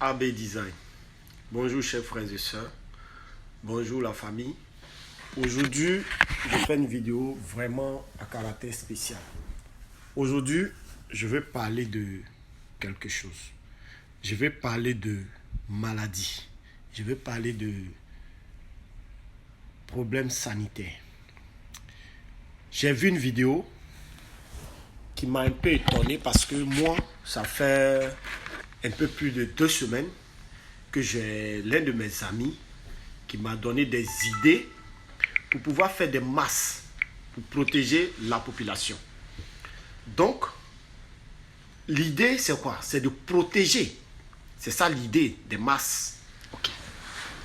AB Design. Bonjour chers frères et sœurs. Bonjour la famille. Aujourd'hui, je fais une vidéo vraiment à caractère spécial. Aujourd'hui, je vais parler de quelque chose. Je vais parler de maladie. Je vais parler de problèmes sanitaires. J'ai vu une vidéo qui m'a un peu étonné parce que moi, ça fait un peu plus de 2 semaines que j'ai l'un de mes amis qui m'a donné des idées pour pouvoir faire des masques pour protéger la population. Donc, l'idée c'est quoi? C'est de protéger. C'est ça l'idée des masques. Ok.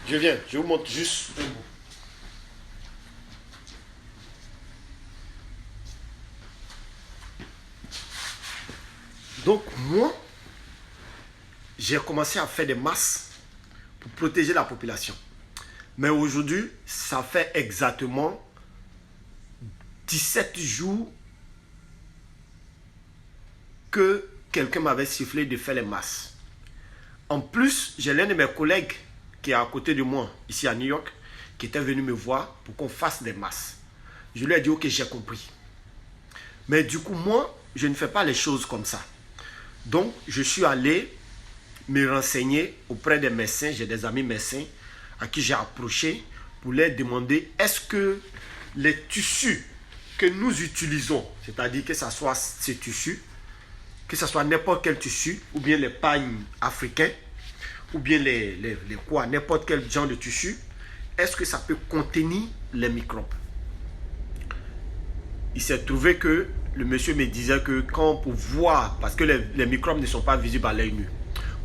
Je viens, je vous montre juste un bout. Donc, moi, j'ai commencé à faire des masques pour protéger la population. Mais aujourd'hui, ça fait exactement 17 jours que quelqu'un m'avait sifflé de faire les masques. En plus, j'ai l'un de mes collègues qui est à côté de moi, ici à New York, qui était venu me voir pour qu'on fasse des masques. Je lui ai dit, ok, j'ai compris. Mais du coup, moi, je ne fais pas les choses comme ça. Donc, je suis allé me renseigner auprès des médecins. J'ai des amis médecins à qui j'ai approché pour leur demander est-ce que les tissus que nous utilisons, c'est-à-dire que ce soit ces tissus, que ce soit n'importe quel tissu, ou bien les pagnes africains, ou bien n'importe quel genre de tissu, est-ce que ça peut contenir les microbes? Il s'est trouvé que le monsieur me disait que quand pour voir, parce que les microbes ne sont pas visibles à l'œil nu,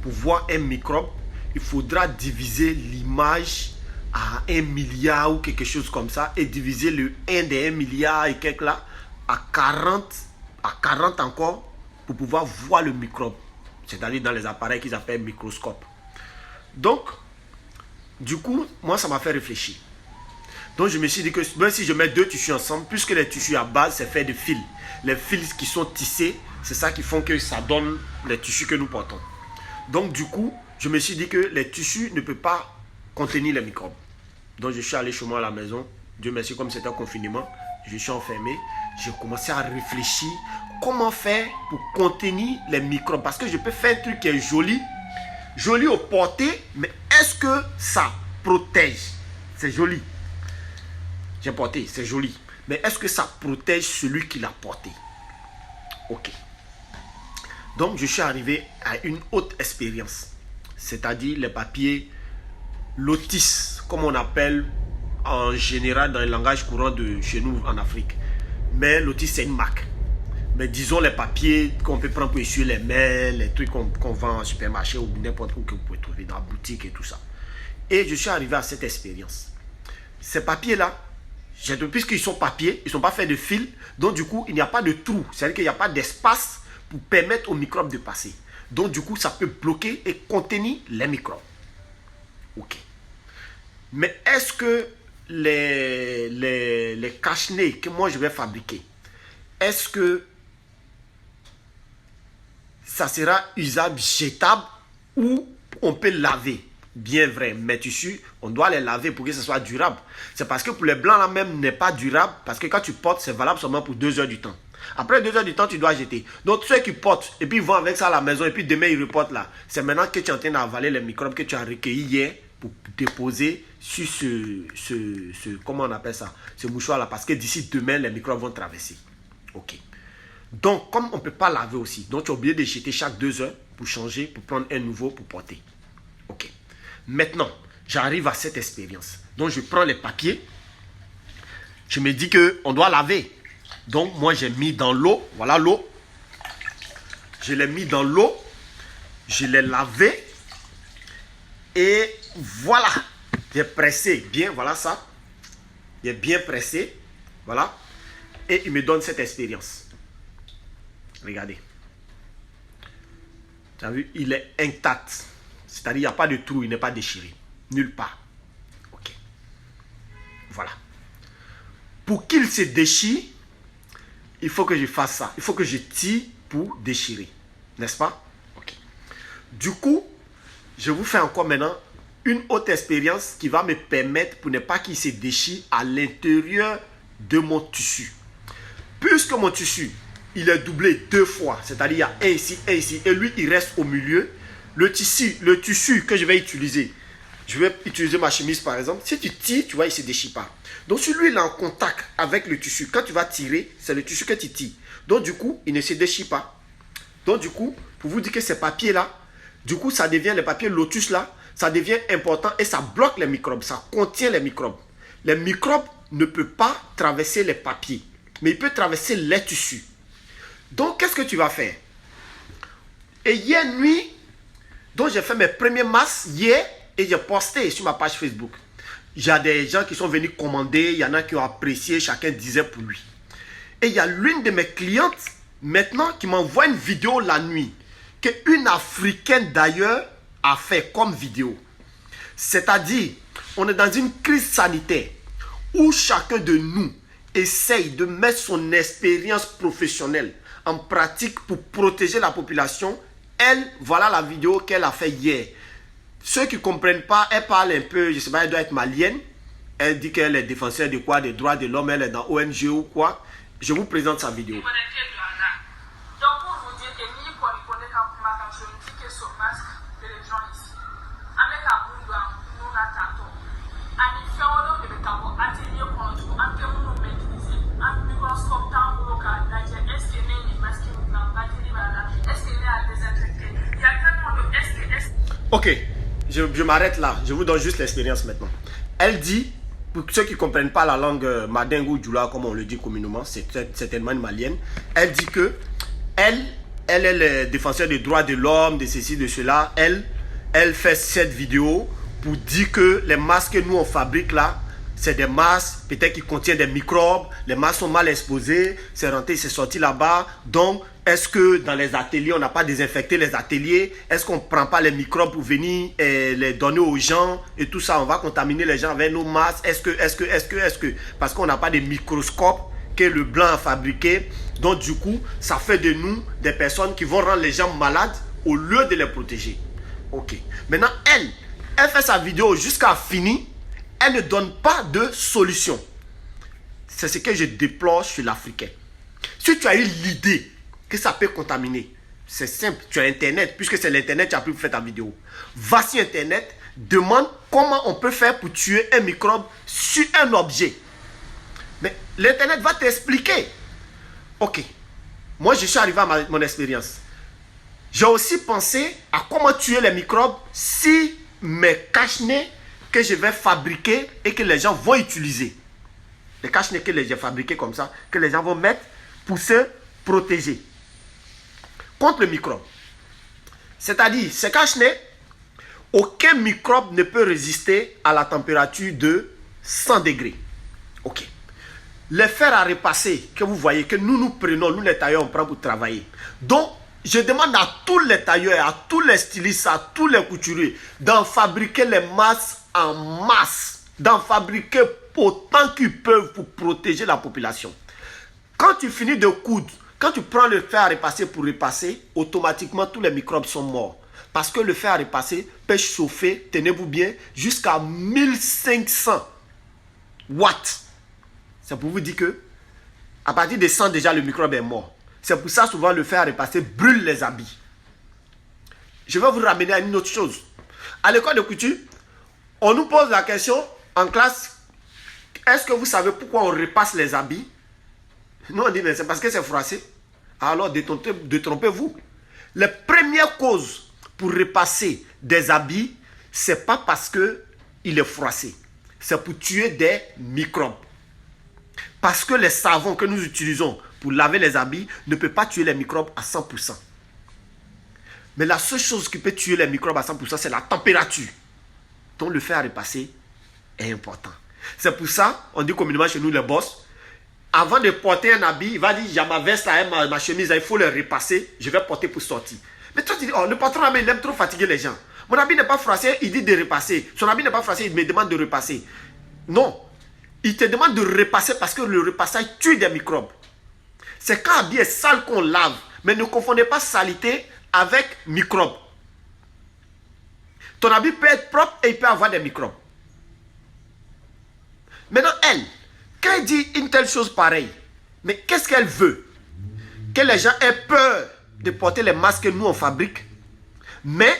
pour voir un microbe, il faudra diviser l'image à 1 milliard ou quelque chose comme ça et diviser le 1 des 1 milliard et quelque là à 40 encore pour pouvoir voir le microbe. C'est-à-dire dans les appareils qu'ils appellent microscope. Donc, du coup, moi ça m'a fait réfléchir. Donc je me suis dit que même si je mets 2 tissus ensemble, puisque les tissus à base c'est fait de fils. Les fils qui sont tissés, c'est ça qui font que ça donne les tissus que nous portons. Donc du coup, je me suis dit que les tissus ne peuvent pas contenir les microbes. Donc je suis allé chez moi à la maison. Dieu merci, comme c'était un confinement, je suis enfermé. J'ai commencé à réfléchir comment faire pour contenir les microbes. Parce que je peux faire un truc qui est joli, joli au porté, mais est-ce que ça protège? C'est joli. J'ai porté, c'est joli. Mais est-ce que ça protège celui qui l'a porté? Ok. Donc, je suis arrivé à une autre expérience. C'est-à-dire les papiers lotis, comme on appelle en général dans le langage courant de chez nous en Afrique. Mais lotis, c'est une marque. Mais disons les papiers qu'on peut prendre pour essuyer les mains, les trucs qu'on vend en supermarché ou n'importe où que vous pouvez trouver dans la boutique et tout ça. Et je suis arrivé à cette expérience. Ces papiers-là, puisqu'ils sont papiers, ils ne sont pas faits de fil, donc du coup, il n'y a pas de trou. C'est-à-dire qu'il n'y a pas d'espace pour permettre aux microbes de passer. Donc du coup, ça peut bloquer et contenir les microbes. Ok. Mais est-ce que les cache-nez que moi je vais fabriquer, est-ce que ça sera usable, jetable ou on peut laver? Bien vrai, mes tissus, on doit les laver pour que ce soit durable. C'est parce que pour les blancs là même n'est pas durable, parce que quand tu portes, c'est valable seulement pour 2 heures du temps. Après 2 heures du temps, tu dois jeter. Donc ceux qui portent, et puis ils vont avec ça à la maison, et puis demain ils reportent là. C'est maintenant que tu es en train d'avaler les microbes que tu as recueillis hier pour déposer sur comment on appelle ça, ce mouchoir là, parce que d'ici demain, les microbes vont traverser. Ok. Donc, comme on ne peut pas laver aussi, donc tu es obligé de jeter chaque 2 heures pour changer, pour prendre un nouveau pour porter. Ok. Maintenant, j'arrive à cette expérience. Donc, je prends les papiers. Je me dis qu'on doit laver. Donc, moi, j'ai mis dans l'eau. Voilà l'eau. Je l'ai mis dans l'eau. Je l'ai lavé. Et voilà. J'ai pressé bien. Voilà ça. J'ai bien pressé. Voilà. Et il me donne cette expérience. Regardez. Tu as vu, il est intact. C'est-à-dire, il n'y a pas de trou, il n'est pas déchiré. Nulle part. Ok. Voilà. Pour qu'il se déchire, il faut que je fasse ça. Il faut que je tire pour déchirer. N'est-ce pas? Ok. Du coup, je vous fais encore maintenant une autre expérience qui va me permettre pour ne pas qu'il se déchire à l'intérieur de mon tissu. Puisque mon tissu, il est doublé 2 fois, c'est-à-dire il y a un ici, et lui, il reste au milieu. Le tissu que je vais utiliser, je vais utiliser ma chemise par exemple. Si tu tires, tu vois, il ne se déchire pas. Donc, si lui, il est en contact avec le tissu, quand tu vas tirer, c'est le tissu que tu tires. Donc, du coup, il ne se déchire pas. Donc, du coup, pour vous dire que ces papiers-là, du coup, ça devient, les papiers Lotus là, ça devient important et ça bloque les microbes, ça contient les microbes. Les microbes ne peuvent pas traverser les papiers, mais ils peuvent traverser les tissus. Donc, qu'est-ce que tu vas faire? Et hier nuit, donc j'ai fait mes premiers masques hier et j'ai posté sur ma page Facebook. Il y a des gens qui sont venus commander, il y en a qui ont apprécié, chacun disait pour lui. Et il y a l'une de mes clientes maintenant qui m'envoie une vidéo la nuit qu'une Africaine d'ailleurs a fait comme vidéo. C'est-à-dire, on est dans une crise sanitaire où chacun de nous essaye de mettre son expérience professionnelle en pratique pour protéger la population. Elle, voilà la vidéo qu'elle a fait hier. Ceux qui ne comprennent pas, elle parle un peu, je ne sais pas, elle doit être malienne. Elle dit qu'elle est défenseur de quoi? Des droits de l'homme, elle est dans ONG ou quoi. Je vous présente sa vidéo. Ok, je m'arrête là. Je vous donne juste l'expérience maintenant. Elle dit, pour ceux qui ne comprennent pas la langue mandingue ou djoula, comme on le dit communément, c'est certainement une malienne. Elle dit que elle est le défenseur des droits de l'homme, de ceci, de cela. Elle fait cette vidéo pour dire que les masques que nous on fabrique là, c'est des masques peut-être qui contiennent des microbes. Les masques sont mal exposés, c'est rentré, c'est sorti là-bas. Donc, est-ce que dans les ateliers, on n'a pas désinfecté les ateliers? Est-ce qu'on ne prend pas les microbes pour venir les donner aux gens et tout ça? On va contaminer les gens avec nos masques. Est-ce que parce qu'on n'a pas de microscope que le blanc a fabriqué. Donc, du coup, ça fait de nous des personnes qui vont rendre les gens malades au lieu de les protéger. Ok. Maintenant, elle fait sa vidéo jusqu'à finir. Elle ne donne pas de solution. C'est ce que je déplore chez l'Africain. Si tu as eu l'idée que ça peut contaminer, c'est simple. Tu as Internet, puisque c'est l'Internet, tu as pu faire ta vidéo. Va sur Internet, demande comment on peut faire pour tuer un microbe sur un objet. Mais l'Internet va t'expliquer. Ok. Moi, je suis arrivé à mon expérience. J'ai aussi pensé à comment tuer les microbes si mes cache-nez que je vais fabriquer et que les gens vont utiliser. Les cache-nez que j'ai fabriqués comme ça, que les gens vont mettre pour se protéger contre le microbe. C'est-à-dire, ces cache-nez, aucun microbe ne peut résister à la température de 100 degrés. Ok. Les fers à repasser que vous voyez, que nous prenons, nous les tailleurs, on prend pour travailler. Donc, je demande à tous les tailleurs, à tous les stylistes, à tous les couturiers d'en fabriquer les masques en masse, d'en fabriquer autant qu'ils peuvent pour protéger la population. Quand tu finis de coudre, quand tu prends le fer à repasser pour repasser, automatiquement tous les microbes sont morts. Parce que le fer à repasser peut chauffer, tenez-vous bien, jusqu'à 1500 watts. C'est pour vous dire que à partir de 100 déjà le microbe est mort. C'est pour ça souvent le fer à repasser brûle les habits. Je vais vous ramener à une autre chose. À l'école de couture, on nous pose la question en classe, est-ce que vous savez pourquoi on repasse les habits? Nous on dit, mais c'est parce que c'est froissé. Alors détrompez-vous. Les premières causes pour repasser des habits, ce n'est pas parce qu'il est froissé. C'est pour tuer des microbes. Parce que les savons que nous utilisons pour laver les habits ne peuvent pas tuer les microbes à 100%. Mais la seule chose qui peut tuer les microbes à 100%, c'est la température. Donc le fer à repasser est important. C'est pour ça, on dit communément chez nous les boss, avant de porter un habit, il va dire, j'ai ma veste, ma chemise, il faut le repasser, je vais porter pour sortir. Mais toi tu dis, oh, le patron il aime trop fatiguer les gens. Mon habit n'est pas froissé, il dit de repasser. Son habit n'est pas froissé, il me demande de repasser. Non, il te demande de repasser parce que le repassage tue des microbes. C'est quand l'habit est sale qu'on lave. Mais ne confondez pas saleté avec microbe. Ton habit peut être propre et il peut avoir des microbes. Maintenant, elle, quand elle dit une telle chose pareille, mais qu'est-ce qu'elle veut? Que les gens aient peur de porter les masques que nous on fabrique, mais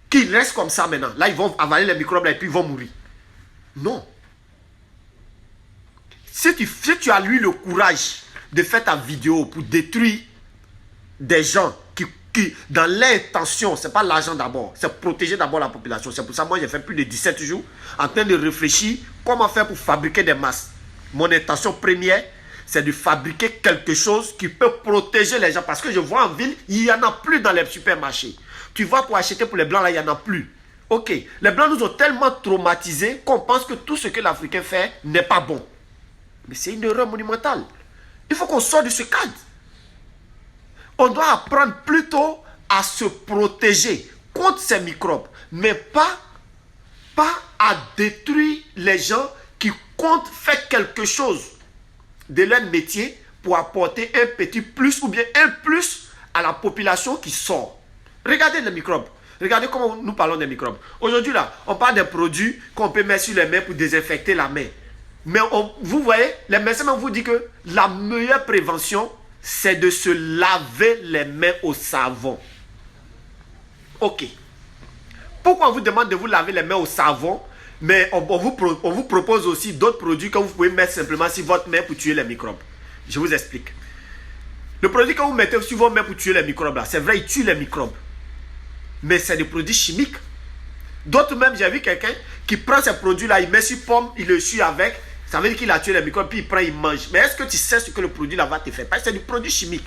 qu'ils restent comme ça maintenant. Là, ils vont avaler les microbes là, et puis ils vont mourir. Non. Si tu as eu le courage de faire ta vidéo pour détruire des gens qui dans l'intention, ce n'est pas l'argent d'abord, c'est protéger d'abord la population. C'est pour ça que moi j'ai fait plus de 17 jours en train de réfléchir comment faire pour fabriquer des masques. Mon intention première, c'est de fabriquer quelque chose qui peut protéger les gens. Parce que je vois en ville, il n'y en a plus dans les supermarchés. Tu vas pour acheter pour les blancs, là, il n'y en a plus. Ok, les blancs nous ont tellement traumatisés qu'on pense que tout ce que l'Africain fait n'est pas bon. Mais c'est une erreur monumentale. Il faut qu'on sorte de ce cadre. On doit apprendre plutôt à se protéger contre ces microbes, mais pas à détruire les gens qui comptent faire quelque chose de leur métier pour apporter un petit plus ou bien un plus à la population qui sort. Regardez les microbes. Regardez comment nous parlons des microbes. Aujourd'hui, là, on parle des produits qu'on peut mettre sur les mains pour désinfecter la main. Mais vous voyez, les médecins vous disent que la meilleure prévention, c'est de se laver les mains au savon. Ok. Pourquoi on vous demande de vous laver les mains au savon, mais on vous propose aussi d'autres produits que vous pouvez mettre simplement sur votre main pour tuer les microbes? Je vous explique. Le produit que vous mettez sur vos mains pour tuer les microbes, là, c'est vrai, il tue les microbes. Mais c'est des produits chimiques. D'autres même, j'ai vu quelqu'un qui prend ces produits-là, il met sur pomme, il le suit avec. Ça veut dire qu'il a tué les microbes, puis il prend, il mange. Mais est-ce que tu sais ce que le produit là va te faire? Parce que c'est du produit chimique.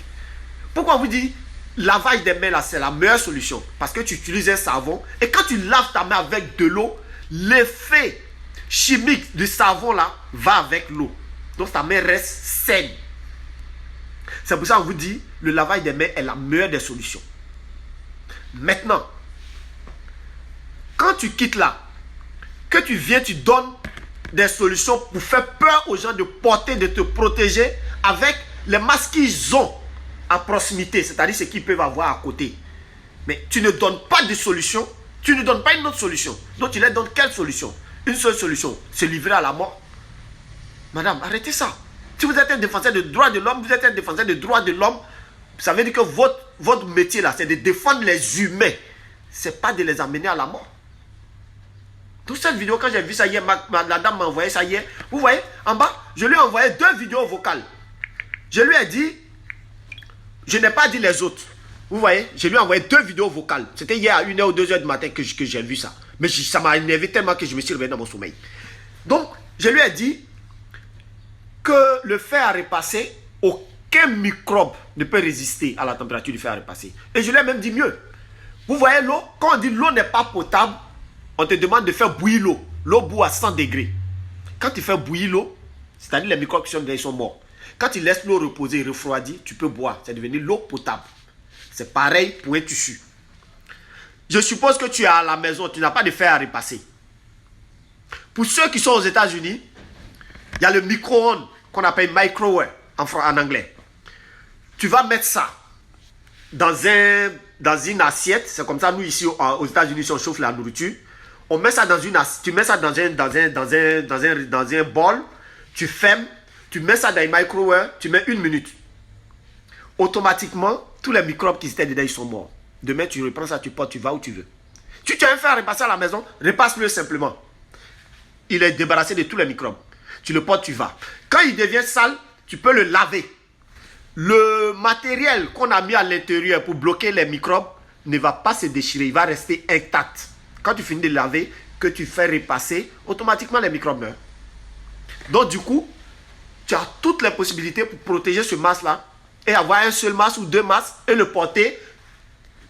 Pourquoi on vous dit lavage des mains là, c'est la meilleure solution? Parce que tu utilises un savon et quand tu laves ta main avec de l'eau, l'effet chimique du savon là va avec l'eau. Donc ta main reste saine. C'est pour ça qu'on vous dit le lavage des mains est la meilleure des solutions. Maintenant, quand tu quittes là, que tu viens, tu donnes des solutions pour faire peur aux gens de porter, de te protéger avec les masques qu'ils ont à proximité, c'est-à-dire ce qu'ils peuvent avoir à côté. Mais tu ne donnes pas de solution, tu ne donnes pas une autre solution. Donc tu leur donnes quelle solution? Une seule solution, se livrer à la mort. Madame, arrêtez ça. Si vous êtes un défenseur des droits de l'homme, vous êtes un défenseur des droits de l'homme, ça veut dire que votre métier là, c'est de défendre les humains. C'est pas de les amener à la mort. Toute cette vidéo, quand j'ai vu ça hier, la dame m'a envoyé ça hier. Vous voyez, en bas, je lui ai envoyé 2 vidéos vocales. Je lui ai dit, je n'ai pas dit les autres. Vous voyez, je lui ai envoyé 2 vidéos vocales. C'était hier à 1h ou 2h du matin que j'ai vu ça. Mais ça m'a énervé tellement que je me suis réveillé dans mon sommeil. Donc, je lui ai dit que le fer à repasser, aucun microbe ne peut résister à la température du fer à repasser. Et je lui ai même dit mieux. Vous voyez l'eau, quand on dit l'eau n'est pas potable, on te demande de faire bouillir l'eau. L'eau bout à 100 degrés. Quand tu fais bouillir l'eau, c'est-à-dire les microbes qui sont dedans, ils sont morts. Quand tu laisses l'eau reposer et refroidir, tu peux boire. C'est devenu l'eau potable. C'est pareil pour un tissu. Je suppose que tu es à la maison, tu n'as pas de fer à repasser. Pour ceux qui sont aux États-Unis, il y a le micro-ondes qu'on appelle microwave en anglais. Tu vas mettre ça dans une assiette. C'est comme ça, nous ici aux États-Unis, si on chauffe la nourriture, on met ça dans une assiette. Tu mets ça dans un bol, tu fermes, tu mets ça dans un microwave, tu mets 1 minute. Automatiquement, tous les microbes qui étaient dedans, ils sont morts. Demain, tu reprends ça, tu portes, tu vas où tu veux. Si tu as un fer à repasser à la maison, repasse-le simplement. Il est débarrassé de tous les microbes. Tu le portes, tu vas. Quand il devient sale, tu peux le laver. Le matériel qu'on a mis à l'intérieur pour bloquer les microbes ne va pas se déchirer, il va rester intact. Quand tu finis de laver, que tu fais repasser, automatiquement les microbes meurent. Donc du coup, tu as toutes les possibilités pour protéger ce masque-là et avoir un seul masque ou 2 masques et le porter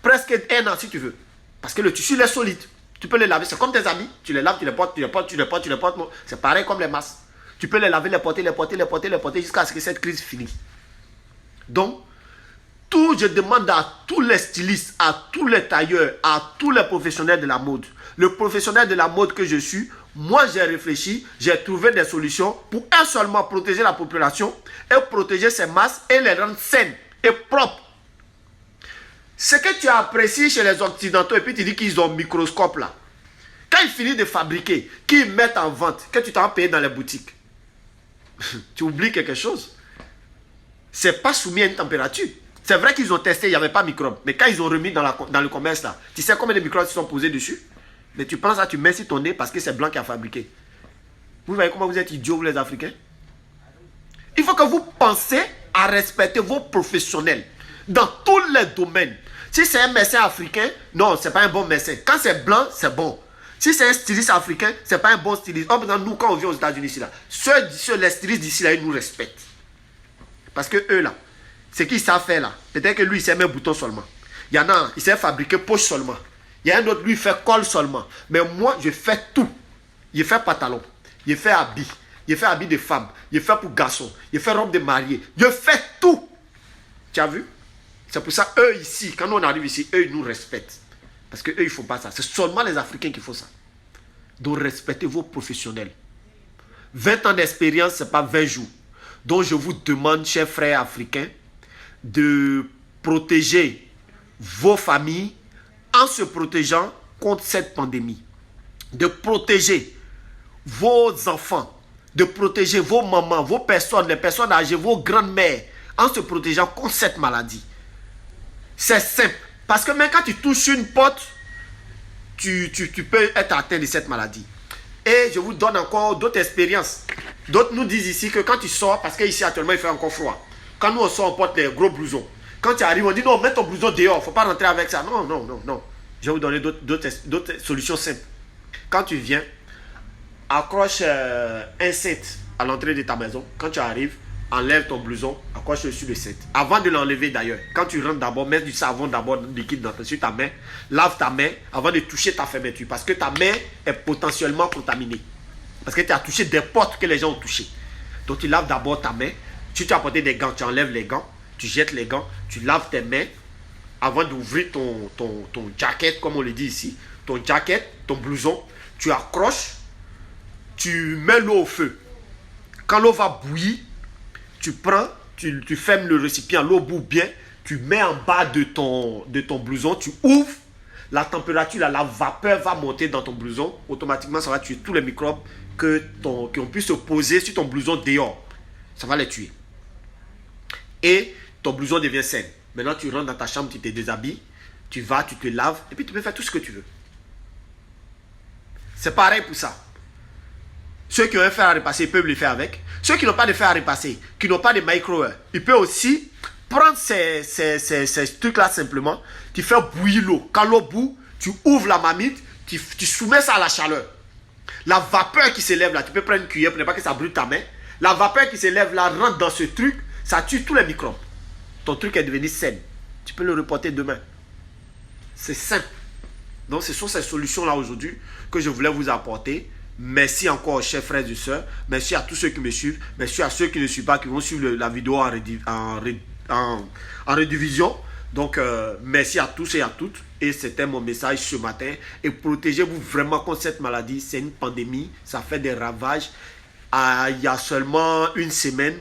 presque 1 an si tu veux. Parce que le tissu il est solide. Tu peux les laver, c'est comme tes amis. Tu les laves, tu les portes, tu les portes, tu les portes, tu les portes. C'est pareil comme les masques. Tu peux les laver, les porter jusqu'à ce que cette crise finisse. Donc, je demande à tous les stylistes, à tous les tailleurs, à tous les professionnels de la mode. Le professionnel de la mode que je suis, moi j'ai réfléchi, j'ai trouvé des solutions pour seulement protéger la population et protéger ces masses et les rendre saines et propres. Ce que tu apprécies chez les Occidentaux et puis tu dis qu'ils ont un microscope là. Quand ils finissent de fabriquer, qu'ils mettent en vente, que tu t'en payes dans les boutiques, tu oublies quelque chose. C'est pas soumis à une température. C'est vrai qu'ils ont testé, il n'y avait pas de microbes. Mais quand ils ont remis dans le commerce là, tu sais combien de microbes se sont posés dessus? Mais tu penses à tu mets sur ton nez parce que c'est blanc qui a fabriqué. Vous voyez comment vous êtes idiots, vous les Africains? Il faut que vous pensiez à respecter vos professionnels dans tous les domaines. Si c'est un médecin africain, non, c'est pas un bon médecin. Quand c'est blanc, c'est bon. Si c'est un styliste africain, c'est pas un bon styliste. Oh, nous, quand on vient aux États-Unis ici, là, les stylistes d'ici, là, ils nous respectent. Parce que eux, là, ce qu'ils savent faire, là, peut-être que lui, il sait mettre bouton seulement. Il y en a un, il sait fabriquer poche seulement. Il y a un autre, lui, il fait col seulement. Mais moi, je fais tout. Il fait pantalon, il fait habit, il fait habit de femme, il fait pour garçon, il fait robe de mariée. Je fais tout. Tu as vu? C'est pour ça, eux ici, quand on arrive ici, eux, ils nous respectent. Parce qu'eux, ils ne font pas ça. C'est seulement les Africains qui font ça. Donc, respectez vos professionnels. 20 ans d'expérience, ce n'est pas 20 jours. Donc, je vous demande, chers frères africains, de protéger vos familles en se protégeant contre cette pandémie. De protéger vos enfants, de protéger vos mamans, vos personnes, les personnes âgées, vos grandes-mères, en se protégeant contre cette maladie. C'est simple. Parce que même quand tu touches une porte, tu peux être atteint de cette maladie. Et je vous donne encore d'autres expériences. D'autres nous disent ici que quand tu sors, parce qu'ici actuellement il fait encore froid, quand nous on sort, on porte les gros blousons. Quand tu arrives, on dit non, mets ton blouson dehors, il ne faut pas rentrer avec ça. Non, non, non, non. Je vais vous donner d'autres solutions simples. Quand tu viens, accroche un cintre à l'entrée de ta maison. Quand tu arrives, enlève ton blouson, accroche dessus le cintre. Avant de l'enlever d'ailleurs, quand tu rentres d'abord, mets du savon d'abord liquide sur ta main. Lave ta main avant de toucher ta fermeture. Parce que ta main est potentiellement contaminée. Parce que tu as touché des portes que les gens ont touchées. Donc tu laves d'abord ta main. Si tu as porté des gants, tu enlèves les gants. Tu jettes les gants. Tu laves tes mains avant d'ouvrir ton jacket, comme on le dit ici. Ton jacket, ton blouson. Tu accroches. Tu mets l'eau au feu. Quand l'eau va bouillir, tu prends, tu fermes le récipient, l'eau bout bien, tu mets en bas de ton blouson, tu ouvres, la température, la vapeur va monter dans ton blouson, automatiquement ça va tuer tous les microbes qui ont pu se poser sur ton blouson dehors. Ça va les tuer. Et ton blouson devient sain. Maintenant tu rentres dans ta chambre, tu te déshabilles, tu vas, tu te laves, et puis tu peux faire tout ce que tu veux. C'est pareil pour ça. Ceux qui ont un fer à repasser, ils peuvent le faire avec. Ceux qui n'ont pas de fer à repasser, qui n'ont pas de micro, ils peuvent aussi prendre ces trucs-là simplement. Tu fais bouillir l'eau. Quand l'eau bout, tu ouvres la marmite, tu soumets ça à la chaleur. La vapeur qui s'élève là, tu peux prendre une cuillère pour ne pas que ça brûle ta main. La vapeur qui s'élève là rentre dans ce truc, ça tue tous les microbes. Ton truc est devenu sain. Tu peux le reporter demain. C'est simple. Donc ce sont ces solutions-là aujourd'hui que je voulais vous apporter. Merci encore, chers frères et sœurs. Merci à tous ceux qui me suivent. Merci à ceux qui ne suivent pas, qui vont suivre la vidéo en rediffusion. Donc, merci à tous et à toutes. Et c'était mon message ce matin. Et protégez-vous vraiment contre cette maladie. C'est une pandémie. Ça fait des ravages. Il y a seulement une semaine,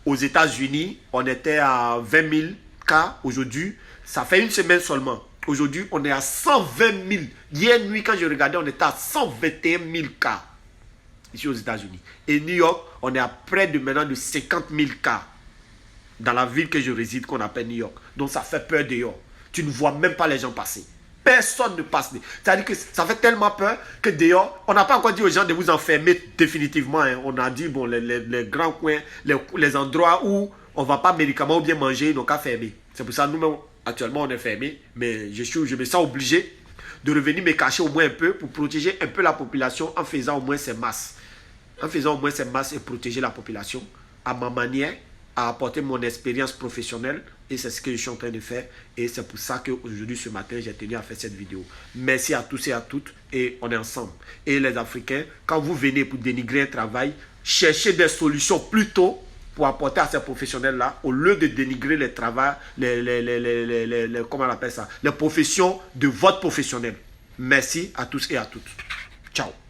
aux États-Unis, on était à 20 000 cas. Aujourd'hui, ça fait une semaine seulement. Aujourd'hui, on est à 120 000. Hier nuit, quand je regardais, on était à 121 000 cas ici aux États-Unis. Et New York, on est à près de maintenant de 50 000 cas dans la ville que je réside, qu'on appelle New York. Donc, ça fait peur dehors. Tu ne vois même pas les gens passer. Personne ne passe. C'est-à-dire que ça fait tellement peur que dehors, on n'a pas encore dit aux gens de vous enfermer définitivement. Hein. On a dit, bon, les grands coins, les endroits où on ne va pas médicaments ou bien manger, ils n'ont qu'à fermer. C'est pour ça que nous-mêmes, actuellement, on est fermé, mais je me sens obligé de revenir me cacher au moins un peu pour protéger un peu la population en faisant au moins ces masses. En faisant au moins ces masses et protéger la population à ma manière, à apporter mon expérience professionnelle, et c'est ce que je suis en train de faire. Et c'est pour ça qu'aujourd'hui, ce matin, j'ai tenu à faire cette vidéo. Merci à tous et à toutes, et on est ensemble. Et les Africains, quand vous venez pour dénigrer un travail, cherchez des solutions plus tôt pour apporter à ces professionnels-là, au lieu de dénigrer les travaux, comment on appelle ça, les professions de votre professionnel. Merci à tous et à toutes. Ciao.